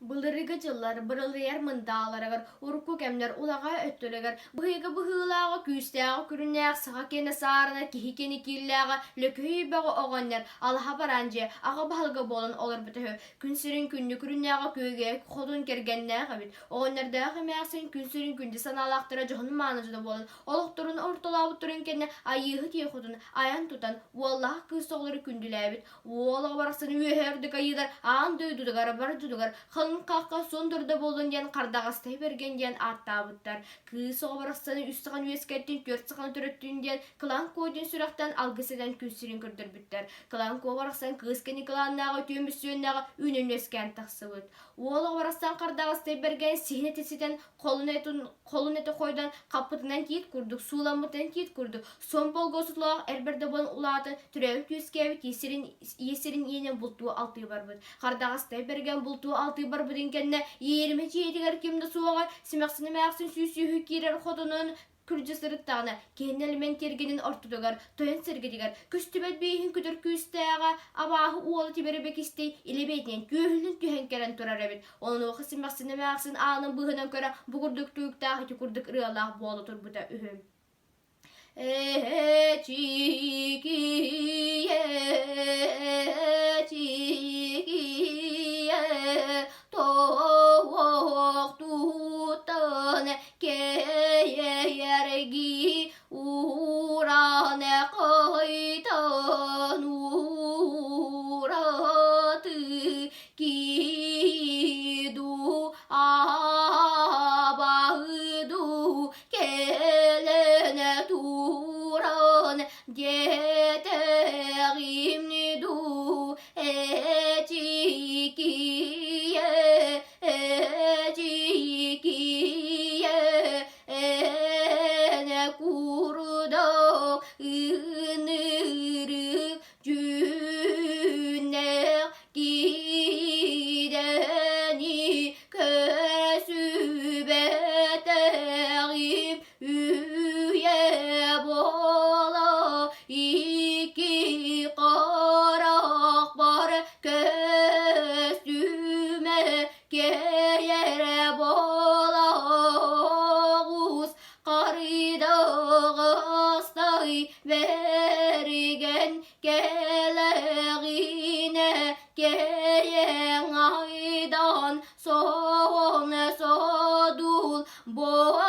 Bılırıgı jıllar, bırılıyar mındağlarıgır, urku kemler ulağa öttülügür, bıhıgı bıhılağa, küstəği kürünəğ, sığa kene sarına, kihi kene killəği, lökühü bağı oğanlar, alaha barancı, ağa bahalgı bolun olur bütühü, künsürün kündü kürünəği köge, kodun kergennəği bit, oğanlardağı məxsin künsürün kündü sanalaqtıra johun manıcıda bolun, oluqturun ortalağı turun kene, ayıhı tiyekudun, ayan tutan, vallaha kıstoğları kündülə bit, oğlağı barasını üyerdik ayıdar, ağın döydüdügar, barıcıdıgar, Kalın kakka sondurda bolun yan kardağastay bergen yan attabıttar. Kısı obarasını üstüğün üyeskettin, dörtsüğün töröttüğün yan kılan koydun sürekten algısıdan küsürün kürdür bittar. Kılan kovarasın kıskeni kılannağı tüyümüsüyünnağı ünün ösken taqsı bıt. Oğla obarasın kardağastay bergen sihnetesiden kolun eti koydan kapıtından tiyit kurduk, sulamıdan tiyit kurduk. Son bol gosutluğu erberde bolun ulatın türevit yüskevit yesirin yenen bultuğu altı var bıt. Kardağastay bergen bultuğu altı bar budin kenne 27 kimde suğa simaksını mağsın süsü kirer hodunun kürcüsürüttağına kendi element yergenin ortudugar toyan sergedigar küstübet beyhin küdür küstəğe abahı uolı tiberi bekistey ile beytinen göhünün tühenkeren turar ebit onu oxu simaksını mağsın ağının bıhınan köre bugurduk tüyüktağı tükürdük ırıallah boğulu turbuda ühüm Toğuk tutan keyergi urane kaytan uratı kidu abahdu kelene turan yeteğimni du ecikiye ene kurda ınırı cünne gideni kösübeteğim üye bola iki karak var köstüme geyer bolağuz karıdağastay vergen geleğine geyen aydan son sodul bo